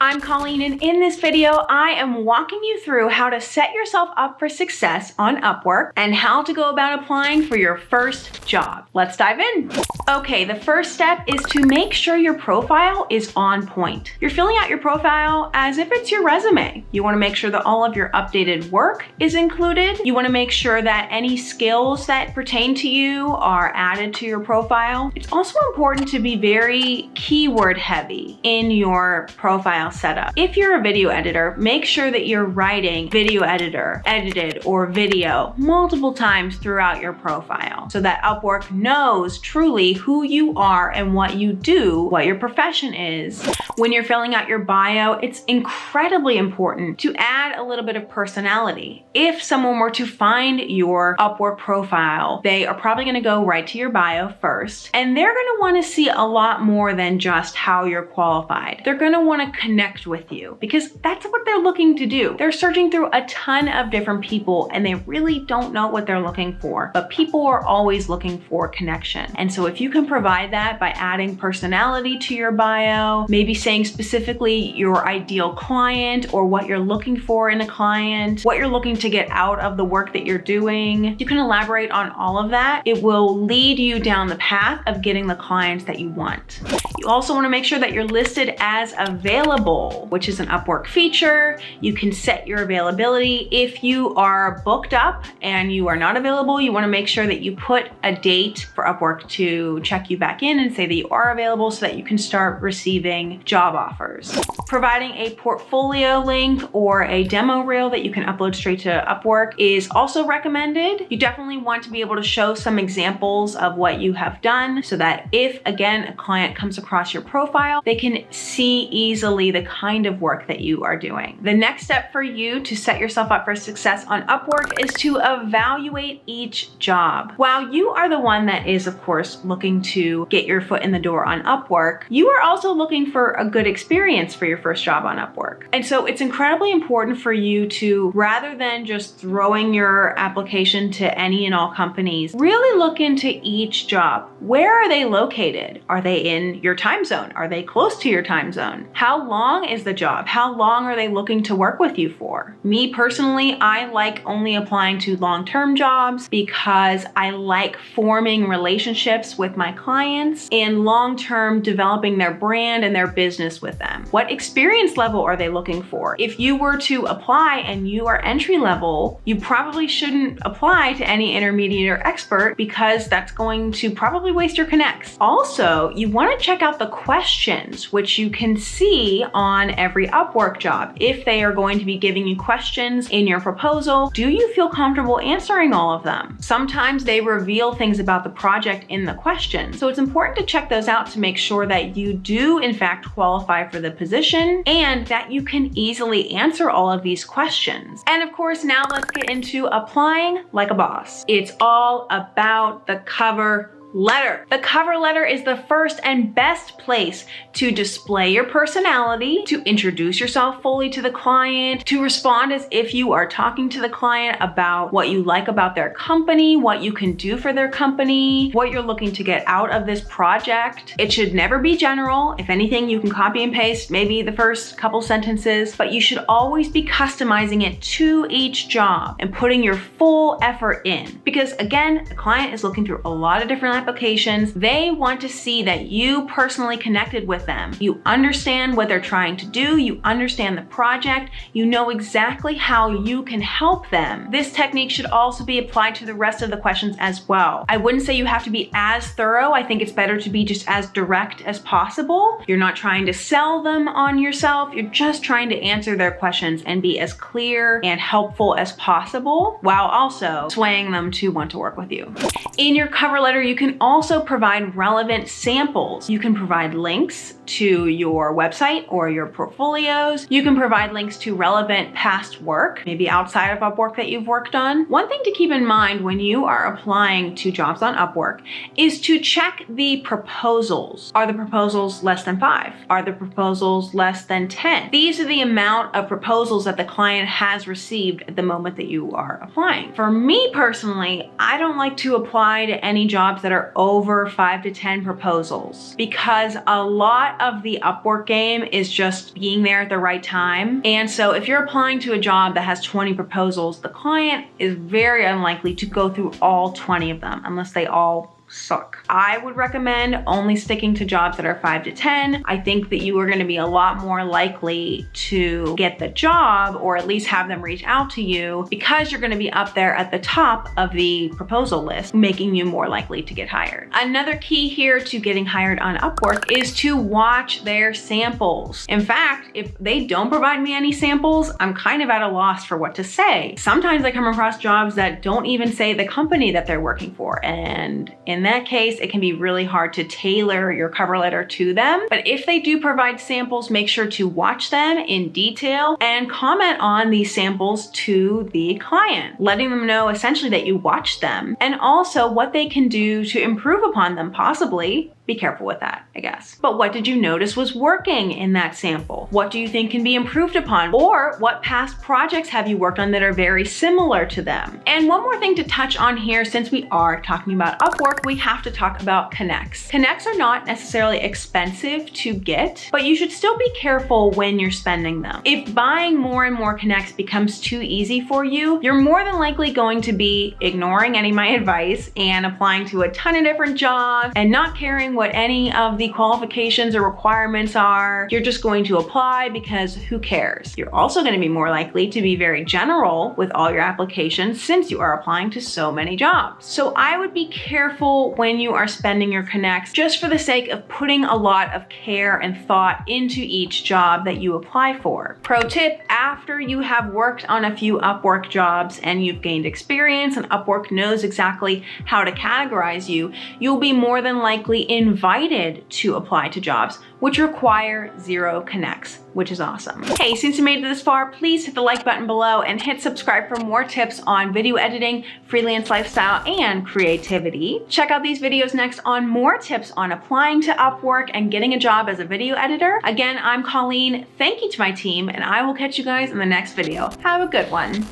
I'm Colleen, and in this video, I am walking you through how to set yourself up for success on Upwork and how to go about applying for your first job. Let's dive in. Okay, the first step is to make sure your profile is on point. You're filling out your profile as if it's your resume. You want to make sure that all of your updated work is included. You want to make sure that any skills that pertain to you are added to your profile. It's also important to be very keyword heavy in your profile setup. If you're a video editor, make sure that you're writing video editor, edited, or video multiple times throughout your profile so that Upwork knows truly who you are and what you do, what your profession is. When you're filling out your bio, it's incredibly important to add a little bit of personality. If someone were to find your Upwork profile, they are probably going to go right to your bio first, and they're going to want to see a lot more than just how you're qualified. They're going to want to connect with you because that's what they're looking to do. They're searching through a ton of different people and they really don't know what they're looking for, but people are always looking for connection. And so if you can provide that by adding personality to your bio, maybe saying specifically your ideal client or what you're looking for in a client, what you're looking to get out of the work that you're doing, you can elaborate on all of that. It will lead you down the path of getting the clients that you want. You also want to make sure that you're listed as available, which is an Upwork feature. You can set your availability. If you are booked up and you are not available, you want to make sure that you put a date for Upwork to check you back in and say that you are available so that you can start receiving job offers. Providing a portfolio link or a demo reel that you can upload straight to Upwork is also recommended. You definitely want to be able to show some examples of what you have done so that if, again, a client comes across your profile, they can see easily the kind of work that you are doing. The next step for you to set yourself up for success on Upwork is to evaluate each job. While you are the one that is, of course, looking to get your foot in the door on Upwork, you are also looking for a good experience for your first job on Upwork. And so it's incredibly important for you to, rather than just throwing your application to any and all companies, really look into each job. Where are they located? Are they in your time zone? Are they close to your time zone? How long is the job? How long are they looking to work with you for? Me personally, I like only applying to long-term jobs because I like forming relationships with my clients and long-term developing their brand and their business with them. What experience level are they looking for? If you were to apply and you are entry level, you probably shouldn't apply to any intermediate or expert because that's going to probably waste your connects. Also, you want to check out the questions, which you can see on every Upwork job. If they are going to be giving you questions in your proposal, do you feel comfortable answering all of them? Sometimes they reveal things about the project in the question. So it's important to check those out to make sure that you do in fact qualify for the position and that you can easily answer all of these questions. And of course, now let's get into applying like a boss. It's all about the cover letter. The cover letter is the first and best place to display your personality, to introduce yourself fully to the client, to respond as if you are talking to the client about what you like about their company, what you can do for their company, what you're looking to get out of this project. It should never be general. If anything, you can copy and paste maybe the first couple sentences, but you should always be customizing it to each job and putting your full effort in. Because again, the client is looking through a lot of different applications. They want to see that you personally connected with them. You understand what they're trying to do. You understand the project. You know exactly how you can help them. This technique should also be applied to the rest of the questions as well. I wouldn't say you have to be as thorough. I think it's better to be just as direct as possible. You're not trying to sell them on yourself. You're just trying to answer their questions and be as clear and helpful as possible while also swaying them to want to work with you. In your cover letter, you can also provide relevant samples. You can provide links to your website or your portfolios. You can provide links to relevant past work, maybe outside of Upwork that you've worked on. One thing to keep in mind when you are applying to jobs on Upwork is to check the proposals. Are the proposals less than 5? Are the proposals less than 10? These are the amount of proposals that the client has received at the moment that you are applying. For me personally, I don't like to apply to any jobs that are over 5 to 10 proposals because a lot lot of the Upwork game is just being there at the right time. And so if you're applying to a job that has 20 proposals, the client is very unlikely to go through all 20 of them unless they all suck. I would recommend only sticking to jobs that are 5 to 10. I think that you are going to be a lot more likely to get the job, or at least have them reach out to you, because you're going to be up there at the top of the proposal list, making you more likely to get hired. Another key here to getting hired on Upwork is to watch their samples. In fact, if they don't provide me any samples, I'm kind of at a loss for what to say. Sometimes I come across jobs that don't even say the company that they're working for, and in that case, it can be really hard to tailor your cover letter to them. But if they do provide samples, make sure to watch them in detail and comment on these samples to the client, letting them know essentially that you watched them and also what they can do to improve upon them, possibly. Be careful with that, I guess. But what did you notice was working in that sample? What do you think can be improved upon? Or what past projects have you worked on that are very similar to them? And one more thing to touch on here, since we are talking about Upwork, we have to talk about Connects. Connects are not necessarily expensive to get, but you should still be careful when you're spending them. If buying more and more Connects becomes too easy for you, you're more than likely going to be ignoring any of my advice and applying to a ton of different jobs and not caring what any of the qualifications or requirements are. You're just going to apply because who cares? You're also going to be more likely to be very general with all your applications, since you are applying to so many jobs. So I would be careful when you are spending your Connects, just for the sake of putting a lot of care and thought into each job that you apply for. Pro tip, after you have worked on a few Upwork jobs and you've gained experience and Upwork knows exactly how to categorize you, you'll be more than likely invited to apply to jobs which require 0 Connects, which is awesome. Hey, since you made it this far, please hit the like button below and hit subscribe for more tips on video editing, freelance lifestyle, and creativity. Check out these videos next on more tips on applying to Upwork and getting a job as a video editor. Again, I'm Colleen. Thank you to my team, and I will catch you guys in the next video. Have a good one.